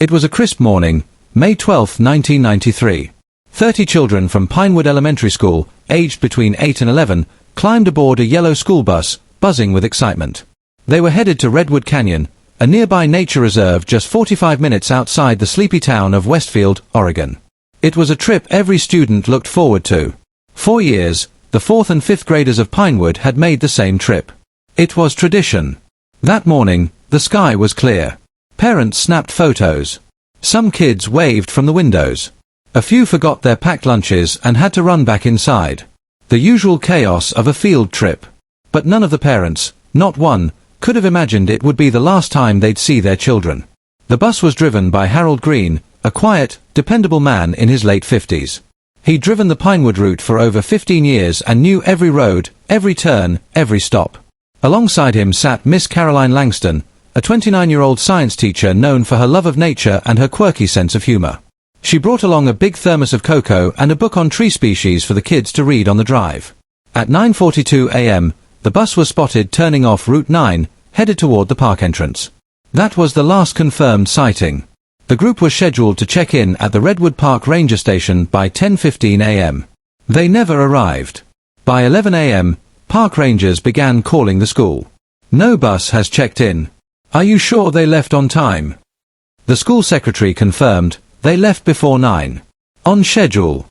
It was a crisp morning, May 12, 1993. 30 children from Pinewood Elementary School, aged between 8 and 11, climbed aboard a yellow school bus, buzzing with excitement. They were headed to Redwood Canyon, a nearby nature reserve just 45 minutes outside the sleepy town of Westfield, Oregon. It was a trip every student looked forward to. For years, the 4th and 5th graders of Pinewood had made the same trip. It was tradition. That morning, the sky was clear. Parents snapped photos. Some kids waved from the windows. A few forgot their packed lunches and had to run back inside. The usual chaos of a field trip. But none of the parents, not one, could have imagined it would be the last time they'd see their children. The bus was driven by Harold Green, a quiet, dependable man in his late 50s. He'd driven the Pinewood route for over 15 years and knew every road, every turn, every stop. Alongside him sat Miss Caroline Langston, a 29-year-old science teacher known for her love of nature and her quirky sense of humor. She brought along a big thermos of cocoa and a book on tree species for the kids to read on the drive. At 9:42 a.m., the bus was spotted turning off Route 9, headed toward the park entrance. That was the last confirmed sighting. The group was scheduled to check in at the Redwood Park Ranger Station by 10:15 a.m. They never arrived. By 11 a.m., park rangers began calling the school. "No bus has checked in. Are you sure they left on time?" The school secretary confirmed, they left before 9. On schedule.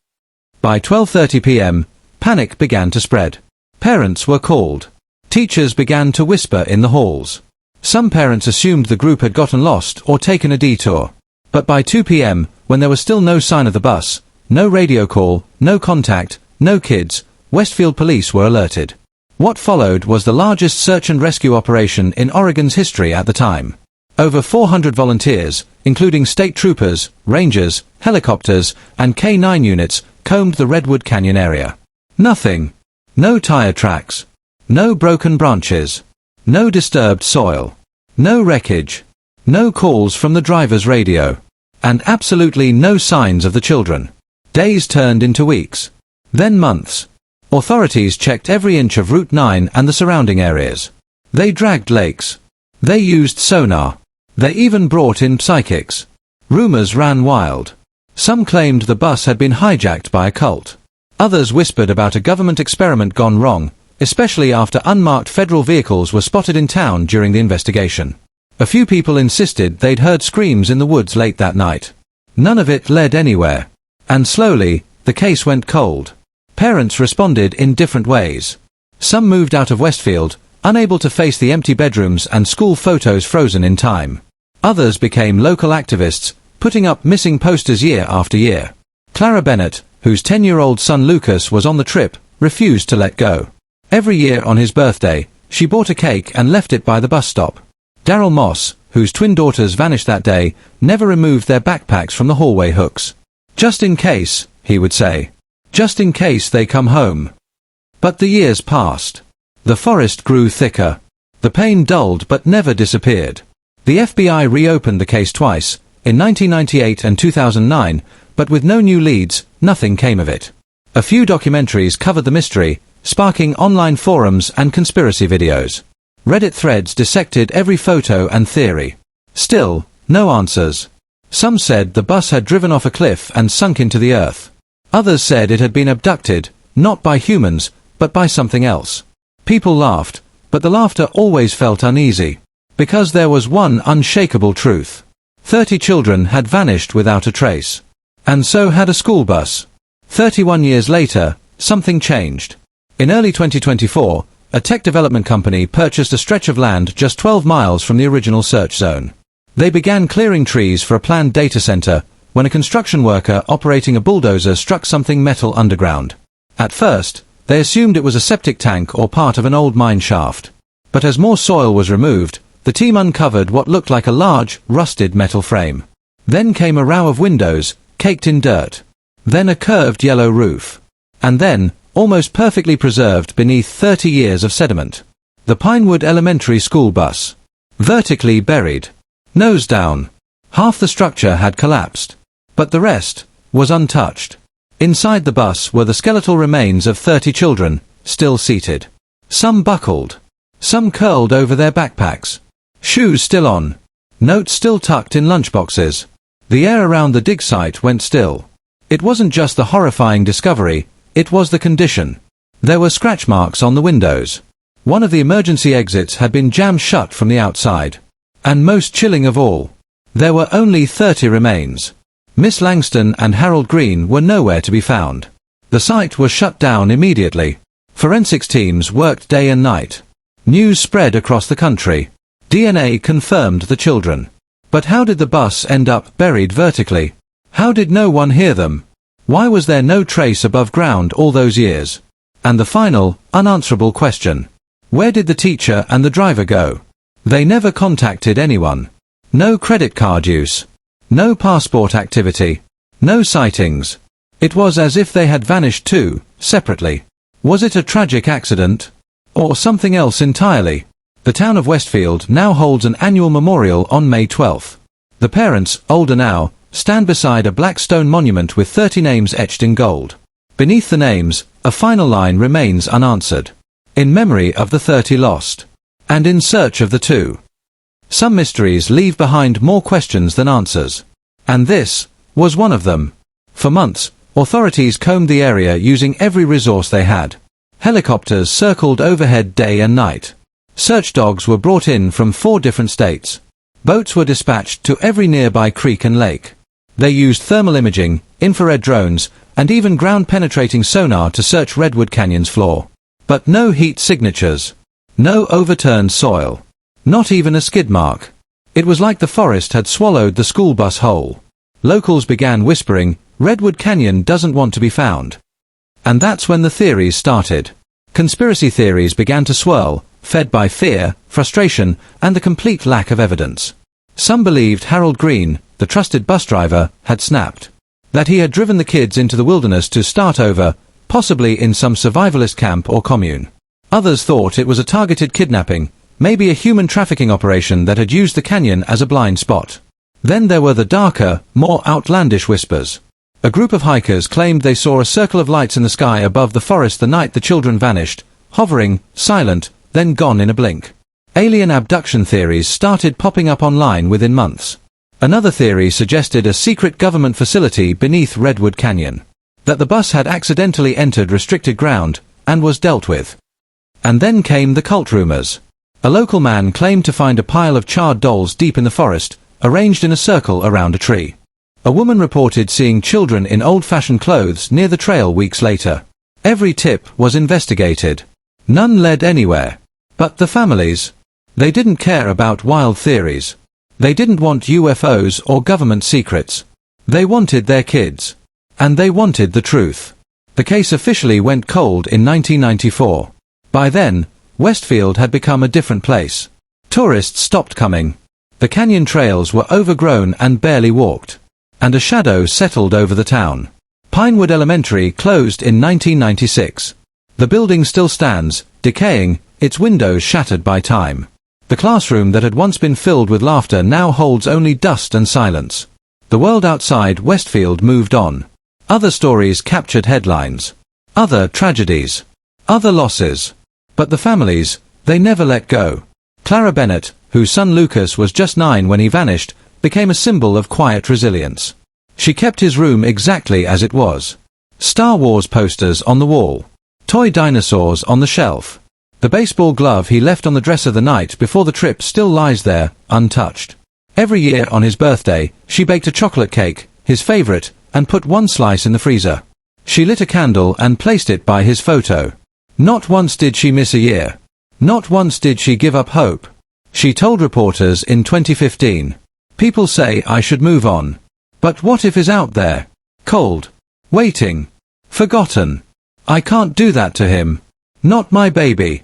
By 12:30 p.m., panic began to spread. Parents were called. Teachers began to whisper in the halls. Some parents assumed the group had gotten lost or taken a detour. But by 2 p.m., when there was still no sign of the bus, no radio call, no contact, no kids, Westfield police were alerted. What followed was the largest search and rescue operation in Oregon's history at the time. Over 400 volunteers, including state troopers, rangers, helicopters, and K-9 units, combed the Redwood Canyon area. Nothing. No tire tracks. No broken branches. No disturbed soil. No wreckage. No calls from the driver's radio. And absolutely no signs of the children. Days turned into weeks. Then months. Authorities checked every inch of Route 9 and the surrounding areas. They dragged lakes. They used sonar. They even brought in psychics. Rumors ran wild. Some claimed the bus had been hijacked by a cult. Others whispered about a government experiment gone wrong, especially after unmarked federal vehicles were spotted in town during the investigation. A few people insisted they'd heard screams in the woods late that night. None of it led anywhere. And slowly, the case went cold. Parents responded in different ways. Some moved out of Westfield, unable to face the empty bedrooms and school photos frozen in time. Others became local activists, putting up missing posters year after year. Clara Bennett, whose 10-year-old son Lucas was on the trip, refused to let go. Every year on his birthday, she bought a cake and left it by the bus stop. Daryl Moss, whose twin daughters vanished that day, never removed their backpacks from the hallway hooks. "Just in case," he would say. "Just in case they come home." But the years passed. The forest grew thicker. The pain dulled but never disappeared. The FBI reopened the case twice, in 1998 and 2009, but with no new leads, nothing came of it. A few documentaries covered the mystery, sparking online forums and conspiracy videos. Reddit threads dissected every photo and theory. Still, no answers. Some said the bus had driven off a cliff and sunk into the earth. Others said it had been abducted, not by humans, but by something else. People laughed, but the laughter always felt uneasy. Because there was one unshakable truth. 30 children had vanished without a trace. And so had a school bus. 31 years later, something changed. In early 2024, a tech development company purchased a stretch of land just 12 miles from the original search zone. They began clearing trees for a planned data center, when a construction worker operating a bulldozer struck something metal underground. At first, they assumed it was a septic tank or part of an old mine shaft. But as more soil was removed, the team uncovered what looked like a large, rusted metal frame. Then came a row of windows, caked in dirt. Then a curved yellow roof. And then, almost perfectly preserved beneath 30 years of sediment, the Pinewood Elementary School bus. Vertically buried. Nose down. Half the structure had collapsed. But the rest was untouched. Inside the bus were the skeletal remains of 30 children, still seated. Some buckled. Some curled over their backpacks. Shoes still on. Notes still tucked in lunchboxes. The air around the dig site went still. It wasn't just the horrifying discovery, it was the condition. There were scratch marks on the windows. One of the emergency exits had been jammed shut from the outside. And most chilling of all, there were only 30 remains. Miss Langston and Harold Green were nowhere to be found. The site was shut down immediately. Forensics teams worked day and night. News spread across the country. DNA confirmed the children. But how did the bus end up buried vertically? How did no one hear them? Why was there no trace above ground all those years? And the final, unanswerable question. Where did the teacher and the driver go? They never contacted anyone. No credit card use. No passport activity. No sightings. It was as if they had vanished too, separately. Was it a tragic accident? Or something else entirely? The town of Westfield now holds an annual memorial on May 12th. The parents, older now, stand beside a black stone monument with 30 names etched in gold. Beneath the names, a final line remains unanswered. In memory of the 30 lost. And in search of the 2. Some mysteries leave behind more questions than answers. And this was one of them. For months, authorities combed the area using every resource they had. Helicopters circled overhead day and night. Search dogs were brought in from 4 different states. Boats were dispatched to every nearby creek and lake. They used thermal imaging, infrared drones, and even ground-penetrating sonar to search Redwood Canyon's floor. But no heat signatures. No overturned soil. Not even a skid mark. It was like the forest had swallowed the school bus whole. Locals began whispering, "Redwood Canyon doesn't want to be found." And that's when the theories started. Conspiracy theories began to swirl, fed by fear, frustration, and the complete lack of evidence. Some believed Harold Green, the trusted bus driver, had snapped. That he had driven the kids into the wilderness to start over, possibly in some survivalist camp or commune. Others thought it was a targeted kidnapping, maybe a human trafficking operation that had used the canyon as a blind spot. Then there were the darker, more outlandish whispers. A group of hikers claimed they saw a circle of lights in the sky above the forest the night the children vanished, hovering, silent, then gone in a blink. Alien abduction theories started popping up online within months. Another theory suggested a secret government facility beneath Redwood Canyon. That the bus had accidentally entered restricted ground, and was dealt with. And then came the cult rumors. A local man claimed to find a pile of charred dolls deep in the forest, arranged in a circle around a tree. A woman reported seeing children in old-fashioned clothes near the trail weeks later. Every tip was investigated. None led anywhere. But the families? They didn't care about wild theories. They didn't want UFOs or government secrets. They wanted their kids. And they wanted the truth. The case officially went cold in 1994. By then, Westfield had become a different place. Tourists stopped coming. The canyon trails were overgrown and barely walked. And a shadow settled over the town. Pinewood Elementary closed in 1996. The building still stands, decaying, its windows shattered by time. The classroom that had once been filled with laughter now holds only dust and silence. The world outside Westfield moved on. Other stories captured headlines. Other tragedies. Other losses. But the families, they never let go. Clara Bennett, whose son Lucas was just 9 when he vanished, became a symbol of quiet resilience. She kept his room exactly as it was. Star Wars posters on the wall. Toy dinosaurs on the shelf. The baseball glove he left on the dresser the night before the trip still lies there, untouched. Every year on his birthday, she baked a chocolate cake, his favorite, and put one slice in the freezer. She lit a candle and placed it by his photo. Not once did she miss a year. Not once did she give up hope. She told reporters in 2015, "People say I should move on. But what if is out there? Cold. Waiting. Forgotten. I can't do that to him. Not my baby."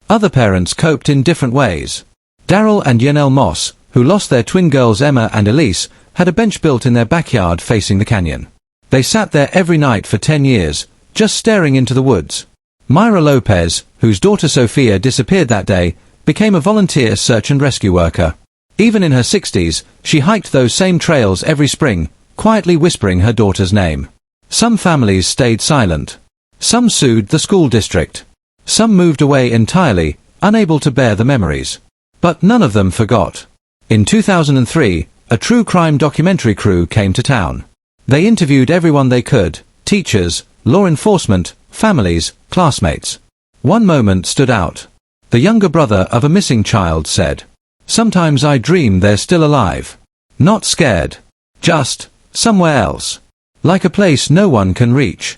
Other parents coped in different ways. Daryl and Yanelle Moss, who lost their twin girls Emma and Elise, had a bench built in their backyard facing the canyon. They sat there every night for 10 years, just staring into the woods. Myra Lopez, whose daughter Sophia disappeared that day, became a volunteer search and rescue worker. Even in her 60s, she hiked those same trails every spring, quietly whispering her daughter's name. Some families stayed silent. Some sued the school district. Some moved away entirely, unable to bear the memories. But none of them forgot. In 2003, a true crime documentary crew came to town. They interviewed everyone they could: teachers, law enforcement, families, classmates. One moment stood out. The younger brother of a missing child said, "Sometimes I dream they're still alive. Not scared. Just somewhere else. Like a place no one can reach."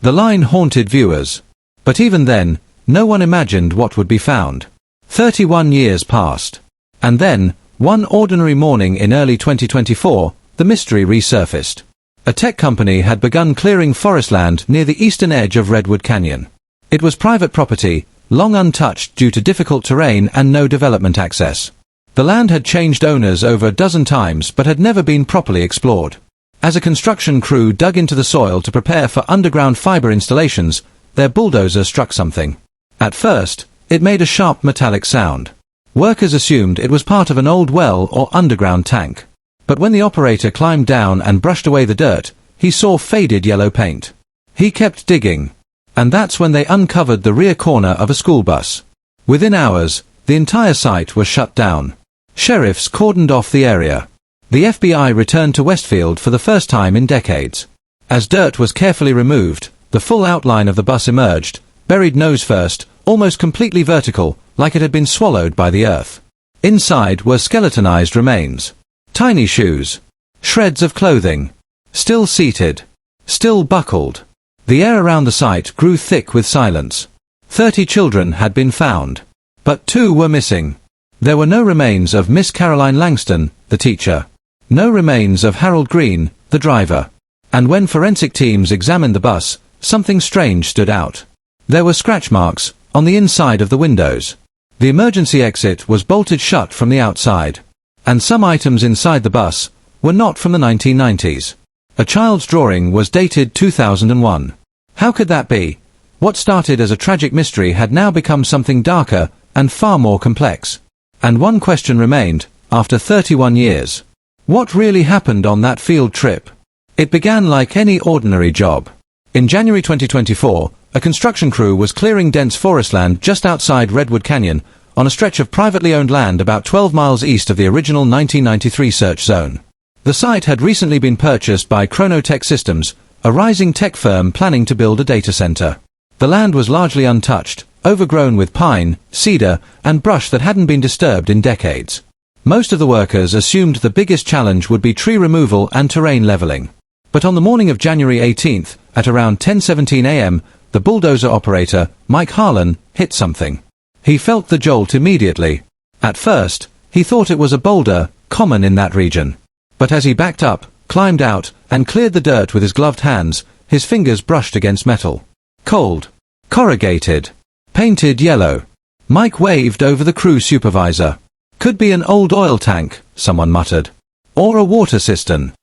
The line haunted viewers. But even then, no one imagined what would be found. 31 years passed. And then, one ordinary morning in early 2024, the mystery resurfaced. A tech company had begun clearing forest land near the eastern edge of Redwood Canyon. It was private property, long untouched due to difficult terrain and no development access. The land had changed owners over a dozen times but had never been properly explored. As a construction crew dug into the soil to prepare for underground fiber installations, their bulldozer struck something. At first, it made a sharp metallic sound. Workers assumed it was part of an old well or underground tank. But when the operator climbed down and brushed away the dirt, he saw faded yellow paint. He kept digging. And that's when they uncovered the rear corner of a school bus. Within hours, the entire site was shut down. Sheriffs cordoned off the area. The FBI returned to Westfield for the first time in decades. As dirt was carefully removed, the full outline of the bus emerged, buried nose first, almost completely vertical, like it had been swallowed by the earth. Inside were skeletonized remains. Tiny shoes. Shreds of clothing. Still seated. Still buckled. The air around the site grew thick with silence. 30 children had been found. But 2 were missing. There were no remains of Miss Caroline Langston, the teacher. No remains of Harold Green, the driver. And when forensic teams examined the bus, something strange stood out. There were scratch marks on the inside of the windows. The emergency exit was bolted shut from the outside. And some items inside the bus were not from the 1990s. A child's drawing was dated 2001. How could that be? What started as a tragic mystery had now become something darker and far more complex. And one question remained, after 31 years. What really happened on that field trip? It began like any ordinary job. In January 2024, a construction crew was clearing dense forest land just outside Redwood Canyon, on a stretch of privately owned land about 12 miles east of the original 1993 search zone. The site had recently been purchased by Chronotech Systems, a rising tech firm planning to build a data center. The land was largely untouched, overgrown with pine, cedar, and brush that hadn't been disturbed in decades. Most of the workers assumed the biggest challenge would be tree removal and terrain leveling. But on the morning of January 18th, at around 10:17 a.m., the bulldozer operator, Mike Harlan, hit something. He felt the jolt immediately. At first, he thought it was a boulder, common in that region. But as he backed up, climbed out, and cleared the dirt with his gloved hands, his fingers brushed against metal. Cold. Corrugated. Painted yellow. Mike waved over the crew supervisor. "Could be an old oil tank," someone muttered. "Or a water cistern."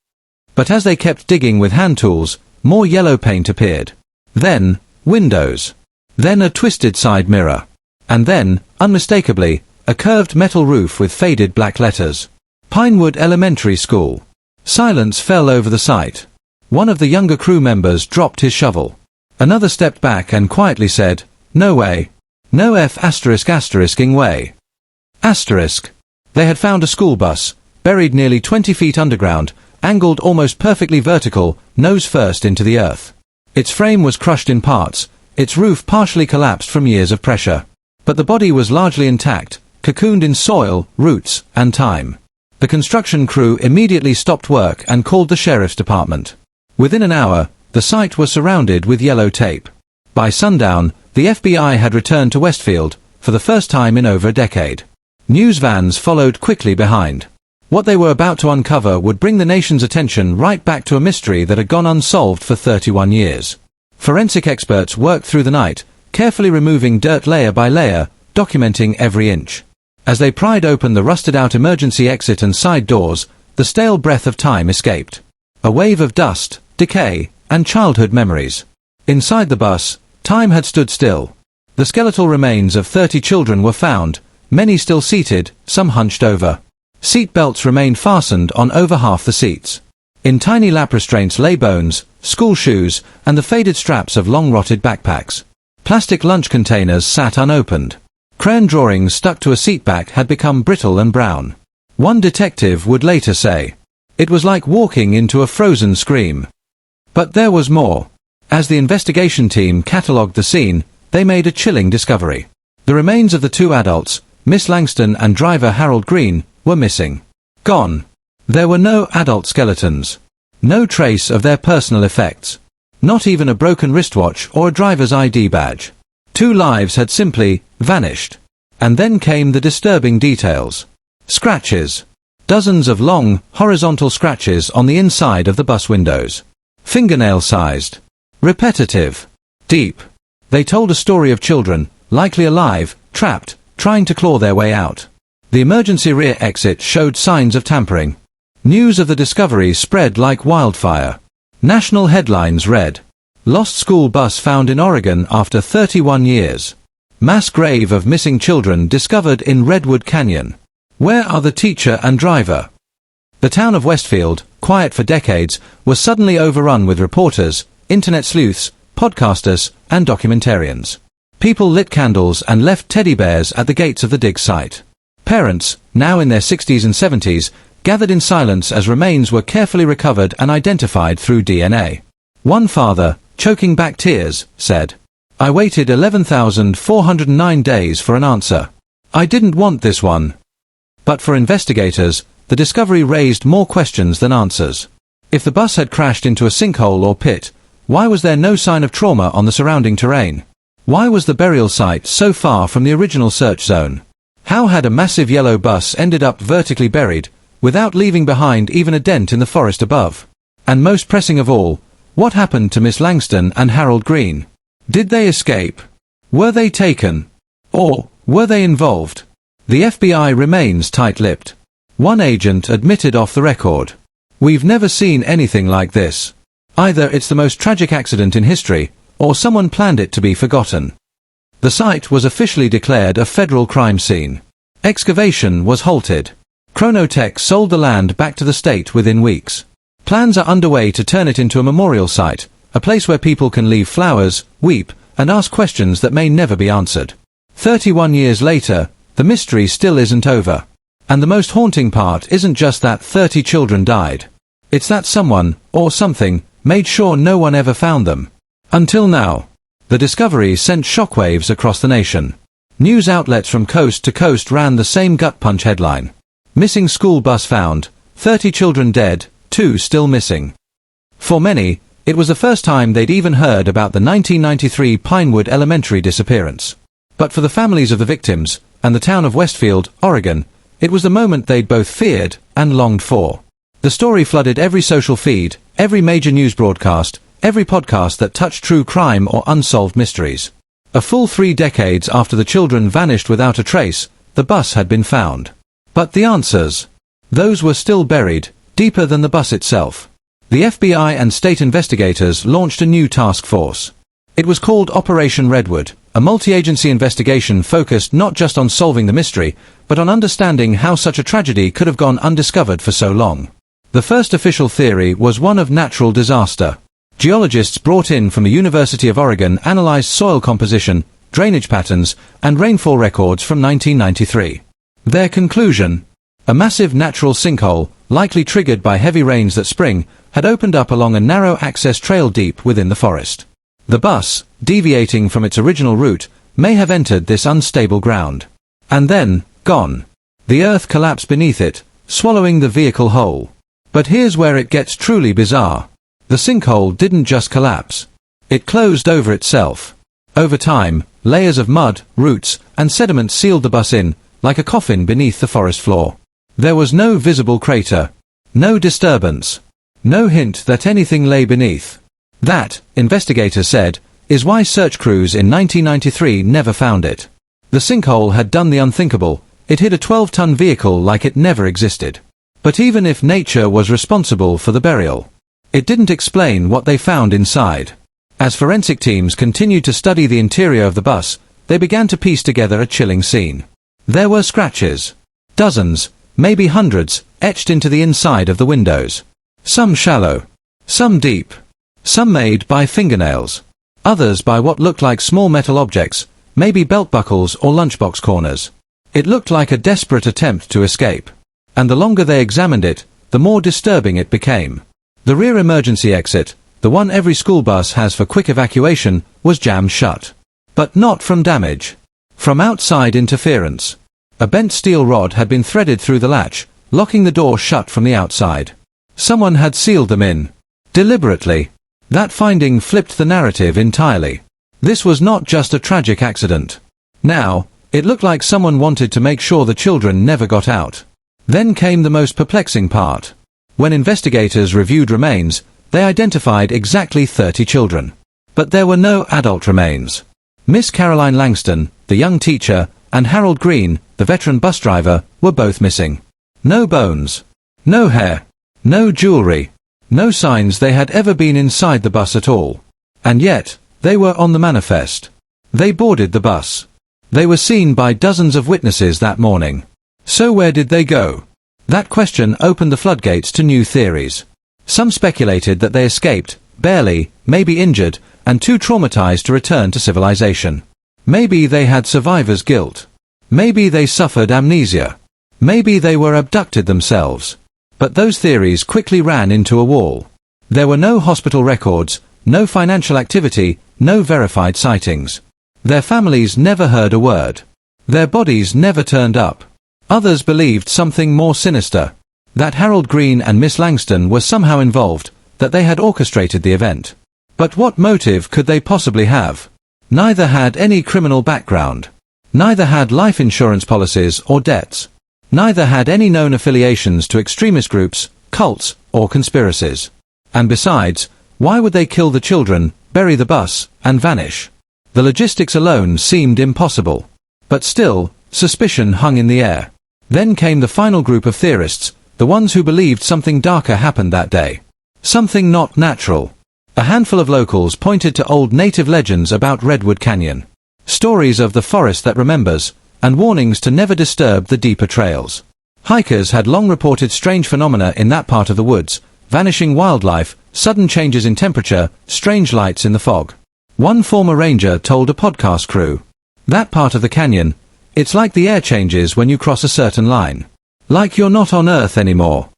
But as they kept digging with hand tools, more yellow paint appeared. Then, windows. Then a twisted side mirror. And then, unmistakably, a curved metal roof with faded black letters. Pinewood Elementary School. Silence fell over the site. One of the younger crew members dropped his shovel. Another stepped back and quietly said, "No way. No ***ing way. Asterisk. They had found a school bus, buried nearly 20 feet underground, angled almost perfectly vertical, nose first into the earth. Its frame was crushed in parts, its roof partially collapsed from years of pressure. But the body was largely intact, cocooned in soil, roots, and time. The construction crew immediately stopped work and called the sheriff's department. Within an hour, the site was surrounded with yellow tape. By sundown, the FBI had returned to Westfield, for the first time in over a decade. News vans followed quickly behind. What they were about to uncover would bring the nation's attention right back to a mystery that had gone unsolved for 31 years. Forensic experts worked through the night, carefully removing dirt layer by layer, documenting every inch. As they pried open the rusted-out emergency exit and side doors, the stale breath of time escaped. A wave of dust, decay, and childhood memories. Inside the bus, time had stood still. The skeletal remains of 30 children were found, many still seated, some hunched over. Seat belts remained fastened on over half the seats. In tiny lap restraints lay bones, school shoes, and the faded straps of long-rotted backpacks. Plastic lunch containers sat unopened. Crayon drawings stuck to a seat back had become brittle and brown. One detective would later say, "It was like walking into a frozen scream." But there was more. As the investigation team catalogued the scene, they made a chilling discovery. The remains of the two adults, Miss Langston and driver Harold Green, were missing. Gone. There were no adult skeletons. No trace of their personal effects. Not even a broken wristwatch or a driver's ID badge. Two lives had simply vanished. And then came the disturbing details. Scratches. Dozens of long, horizontal scratches on the inside of the bus windows. Fingernail-sized. Repetitive. Deep. They told a story of children, likely alive, trapped, trying to claw their way out. The emergency rear exit showed signs of tampering. News of the discovery spread like wildfire. National headlines read, "Lost school bus found in Oregon after 31 years. Mass grave of missing children discovered in Redwood Canyon. Where are the teacher and driver?" The town of Westfield, quiet for decades, was suddenly overrun with reporters, internet sleuths, podcasters, and documentarians. People lit candles and left teddy bears at the gates of the dig site. Parents, now in their 60s and 70s, gathered in silence as remains were carefully recovered and identified through DNA. One father, choking back tears, said, "I waited 11,409 days for an answer. I didn't want this one." But for investigators, the discovery raised more questions than answers. If the bus had crashed into a sinkhole or pit, why was there no sign of trauma on the surrounding terrain? Why was the burial site so far from the original search zone? How had a massive yellow bus ended up vertically buried, without leaving behind even a dent in the forest above? And most pressing of all, what happened to Miss Langston and Harold Green? Did they escape? Were they taken? Or were they involved? The FBI remains tight-lipped. One agent admitted off the record, "We've never seen anything like this. Either it's the most tragic accident in history, or someone planned it to be forgotten." The site was officially declared a federal crime scene. Excavation was halted. Chronotech sold the land back to the state within weeks. Plans are underway to turn it into a memorial site, a place where people can leave flowers, weep, and ask questions that may never be answered. 31 years later, the mystery still isn't over. And the most haunting part isn't just that 30 children died. It's that someone, or something, made sure no one ever found them. Until now. The discovery sent shockwaves across the nation. News outlets from coast to coast ran the same gut-punch headline. Missing school bus found, 30 children dead, 2 still missing. For many, it was the first time they'd even heard about the 1993 Pinewood Elementary disappearance. But for the families of the victims, and the town of Westfield, Oregon, it was the moment they'd both feared and longed for. The story flooded every social feed, every major news broadcast, every podcast that touched true crime or unsolved mysteries. A full 3 decades after the children vanished without a trace, the bus had been found. But the answers? Those were still buried, deeper than the bus itself. The FBI and state investigators launched a new task force. It was called Operation Redwood, a multi-agency investigation focused not just on solving the mystery, but on understanding how such a tragedy could have gone undiscovered for so long. The first official theory was one of natural disaster. Geologists brought in from the University of Oregon analyzed soil composition, drainage patterns, and rainfall records from 1993. Their conclusion? A massive natural sinkhole, likely triggered by heavy rains that spring, had opened up along a narrow access trail deep within the forest. The bus, deviating from its original route, may have entered this unstable ground. And then, gone. The earth collapsed beneath it, swallowing the vehicle whole. But here's where it gets truly bizarre. The sinkhole didn't just collapse. It closed over itself. Over time, layers of mud, roots, and sediment sealed the bus in, like a coffin beneath the forest floor. There was no visible crater. No disturbance. No hint that anything lay beneath. That, investigators said, is why search crews in 1993 never found it. The sinkhole had done the unthinkable. It hid a 12-ton vehicle like it never existed. But even if nature was responsible for the burial, it didn't explain what they found inside. As forensic teams continued to study the interior of the bus, they began to piece together a chilling scene. There were scratches. Dozens, maybe hundreds, etched into the inside of the windows. Some shallow. Some deep. Some made by fingernails. Others by what looked like small metal objects, maybe belt buckles or lunchbox corners. It looked like a desperate attempt to escape. and the longer they examined it, the more disturbing it became. The rear emergency exit, the one every school bus has for quick evacuation, was jammed shut. But not from damage. From outside interference. A bent steel rod had been threaded through the latch, locking the door shut from the outside. Someone had sealed them in. Deliberately. That finding flipped the narrative entirely. This was not just a tragic accident. Now, it looked like someone wanted to make sure the children never got out. Then came the most perplexing part. When investigators reviewed remains, they identified exactly 30 children. But there were no adult remains. Miss Caroline Langston, the young teacher, and Harold Green, the veteran bus driver, were both missing. No bones. No hair. No jewelry. No signs they had ever been inside the bus at all. And yet, they were on the manifest. They boarded the bus. They were seen by dozens of witnesses that morning. So where did they go? That question opened the floodgates to new theories. Some speculated that they escaped, barely, maybe injured, and too traumatized to return to civilization. Maybe they had survivor's guilt. Maybe they suffered amnesia. Maybe they were abducted themselves. But those theories quickly ran into a wall. There were no hospital records, no financial activity, no verified sightings. Their families never heard a word. Their bodies never turned up. Others believed something more sinister. That Harold Green and Miss Langston were somehow involved, that they had orchestrated the event. But what motive could they possibly have? Neither had any criminal background. Neither had life insurance policies or debts. Neither had any known affiliations to extremist groups, cults, or conspiracies. And besides, why would they kill the children, bury the bus, and vanish? The logistics alone seemed impossible. But still, suspicion hung in the air. Then came the final group of theorists, the ones who believed something darker happened that day. Something not natural. A handful of locals pointed to old native legends about Redwood Canyon. Stories of the forest that remembers, and warnings to never disturb the deeper trails. Hikers had long reported strange phenomena in that part of the woods, vanishing wildlife, sudden changes in temperature, strange lights in the fog. One former ranger told a podcast crew, "That part of the canyon, it's like the air changes when you cross a certain line. Like you're not on Earth anymore."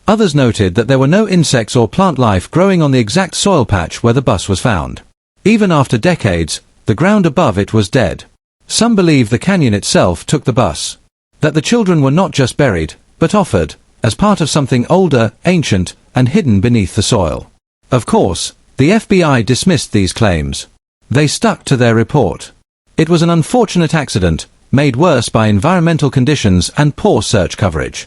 Others noted that there were no insects or plant life growing on the exact soil patch where the bus was found. Even after decades, the ground above it was dead. Some believe the canyon itself took the bus. That the children were not just buried, but offered, as part of something older, ancient, and hidden beneath the soil. Of course, the FBI dismissed these claims. They stuck to their report. It was an unfortunate accident, made worse by environmental conditions and poor search coverage.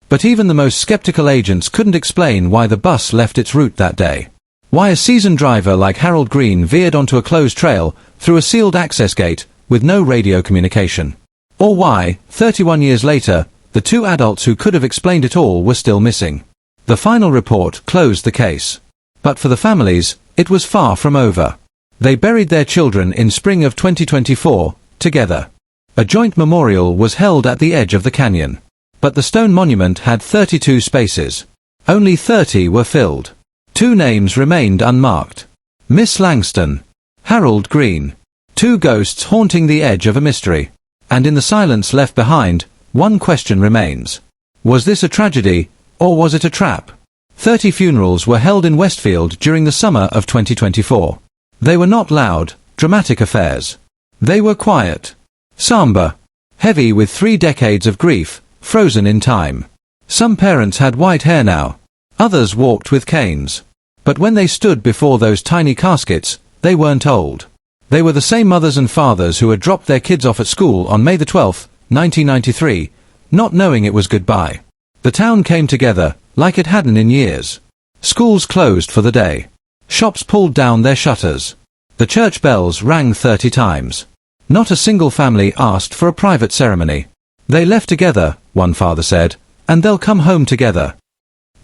But even the most skeptical agents couldn't explain why the bus left its route that day. Why a seasoned driver like Harold Green veered onto a closed trail, through a sealed access gate, with no radio communication. Or why, 31 years later, the two adults who could have explained it all were still missing. The final report closed the case. But for the families, it was far from over. They buried their children in spring of 2024, together. A joint memorial was held at the edge of the canyon. But the stone monument had 32 spaces. Only 30 were filled. 2 names remained unmarked. Miss Langston. Harold Green. 2 ghosts haunting the edge of a mystery. And in the silence left behind, one question remains. Was this a tragedy, or was it a trap? 30 funerals were held in Westfield during the summer of 2024. They were not loud, dramatic affairs. They were quiet. Somber. Heavy with 3 decades of grief, frozen in time. Some parents had white hair now. Others walked with canes. But when they stood before those tiny caskets, they weren't old. They were the same mothers and fathers who had dropped their kids off at school on May the 12th, 1993, not knowing it was goodbye. The town came together, like it hadn't in years. Schools closed for the day. Shops pulled down their shutters. The church bells rang 30 times. Not a single family asked for a private ceremony. They left together, one father said, and they'll come home together.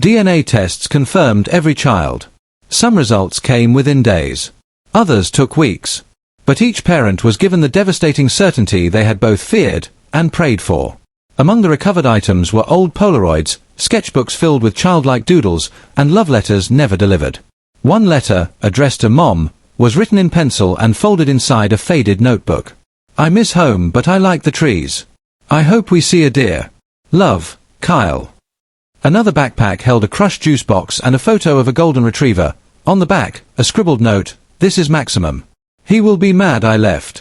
DNA tests confirmed every child. Some results came within days. Others took weeks. But each parent was given the devastating certainty they had both feared and prayed for. Among the recovered items were old Polaroids, sketchbooks filled with childlike doodles, and love letters never delivered. One letter, addressed to Mom, was written in pencil and folded inside a faded notebook. "I miss home, but I like the trees. I hope we see a deer. Love, Kyle. Another backpack held a crushed juice box and a photo of a golden retriever. On the back, a scribbled note, "This is Maximum. He will be mad I left."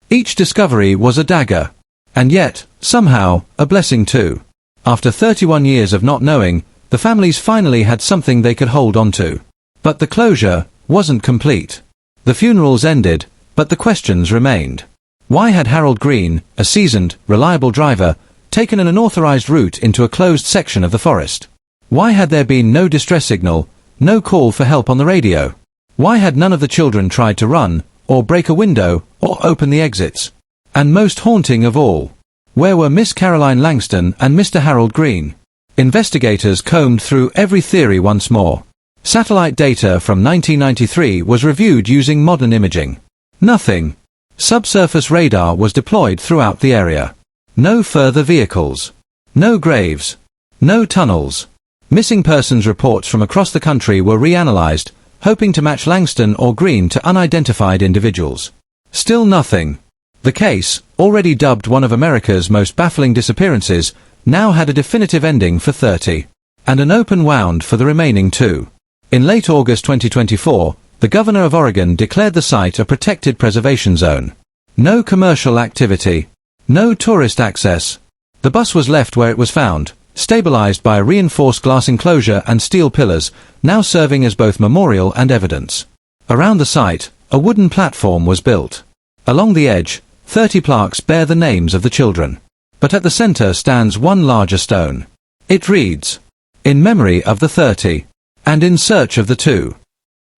Each discovery was a dagger. And yet, somehow, a blessing too. After 31 years of not knowing, the families finally had something they could hold on to. But the closure wasn't complete. The funerals ended, but the questions remained. Why had Harold Green, a seasoned, reliable driver, taken an unauthorized route into a closed section of the forest? Why had there been no distress signal, no call for help on the radio? Why had none of the children tried to run, or break a window, or open the exits? And most haunting of all, where were Miss Caroline Langston and Mr. Harold Green? Investigators combed through every theory once more. Satellite data from 1993 was reviewed using modern imaging. Nothing. Subsurface radar was deployed throughout the area. No further vehicles. No graves. No tunnels. Missing persons reports from across the country were reanalyzed, hoping to match Langston or Green to unidentified individuals. Still nothing. The case, already dubbed one of America's most baffling disappearances, now had a definitive ending for 30. And an open wound for the remaining 2. In late August 2024, the governor of Oregon declared the site a protected preservation zone. No commercial activity. No tourist access. The bus was left where it was found, stabilized by a reinforced glass enclosure and steel pillars, now serving as both memorial and evidence. Around the site, a wooden platform was built. Along the edge, 30 plaques bear the names of the children. But at the center stands one larger stone. It reads, "In memory of the 30, and in search of the 2.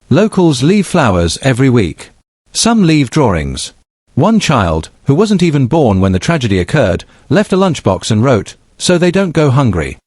Locals leave flowers every week. Some leave drawings." One child, who wasn't even born when the tragedy occurred, left a lunchbox and wrote, "So they don't go hungry."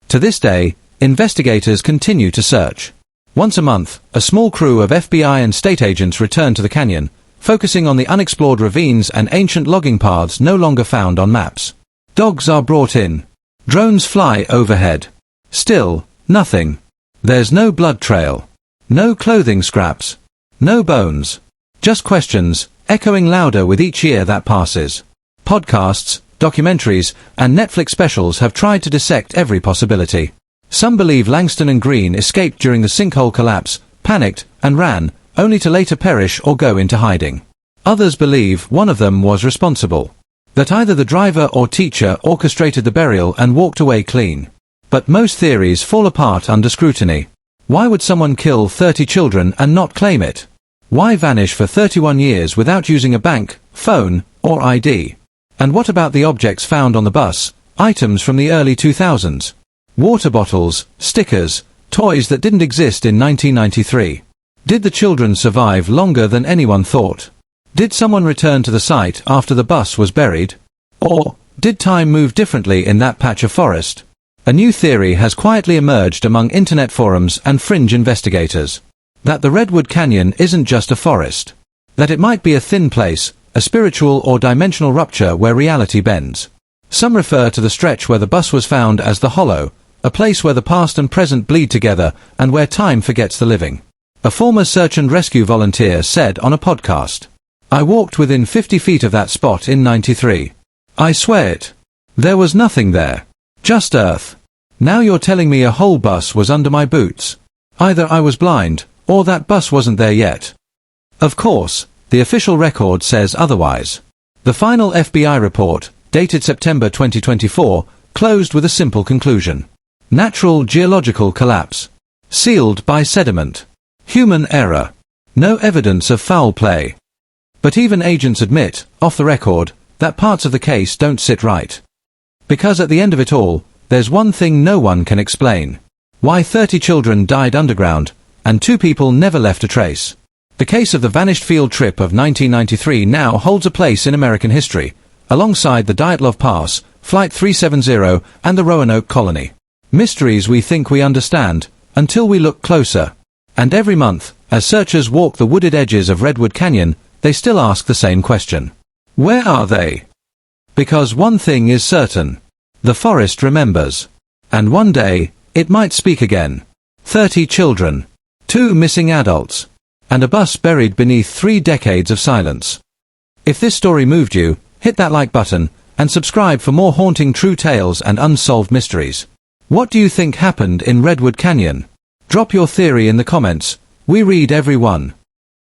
To this day, investigators continue to search. Once a month, a small crew of FBI and state agents return to the canyon, focusing on the unexplored ravines and ancient logging paths no longer found on maps. Dogs are brought in. Drones fly overhead. Still, nothing. There's no blood trail. No clothing scraps. No bones. Just questions, echoing louder with each year that passes. Podcasts, documentaries, and Netflix specials have tried to dissect every possibility. Some believe Langston and Green escaped during the sinkhole collapse, panicked, and ran, only to later perish or go into hiding. Others believe one of them was responsible. That either the driver or teacher orchestrated the burial and walked away clean. But most theories fall apart under scrutiny. Why would someone kill 30 children and not claim it? Why vanish for 31 years without using a bank, phone, or ID? And what about the objects found on the bus, items from the early 2000s? Water bottles, stickers, toys that didn't exist in 1993. Did the children survive longer than anyone thought? Did someone return to the site after the bus was buried? Or did time move differently in that patch of forest? A new theory has quietly emerged among internet forums and fringe investigators. That the Redwood Canyon isn't just a forest. That it might be a thin place, a spiritual or dimensional rupture where reality bends. Some refer to the stretch where the bus was found as the Hollow, a place where the past and present bleed together and where time forgets the living. A former search and rescue volunteer said on a podcast, "I walked within 50 feet of that spot in '93. I swear it. There was nothing there. Just earth. Now you're telling me a whole bus was under my boots. Either I was blind, or that bus wasn't there yet." Of course, the official record says otherwise. The final FBI report, dated September 2024, closed with a simple conclusion. Natural geological collapse. Sealed by sediment. Human error. No evidence of foul play. But even agents admit, off the record, that parts of the case don't sit right. Because at the end of it all, there's one thing no one can explain. Why 30 children died underground, and 2 people never left a trace. The case of the vanished field trip of 1993 now holds a place in American history, alongside the Dyatlov Pass, Flight 370, and the Roanoke Colony. Mysteries we think we understand, until we look closer. And every month, as searchers walk the wooded edges of Redwood Canyon, they still ask the same question. Where are they? Because one thing is certain. The forest remembers. And one day, it might speak again. 30 children. 2 missing adults. And a bus buried beneath 3 decades of silence. If this story moved you, hit that like button, and subscribe for more haunting true tales and unsolved mysteries. What do you think happened in Redwood Canyon? Drop your theory in the comments. We read every one.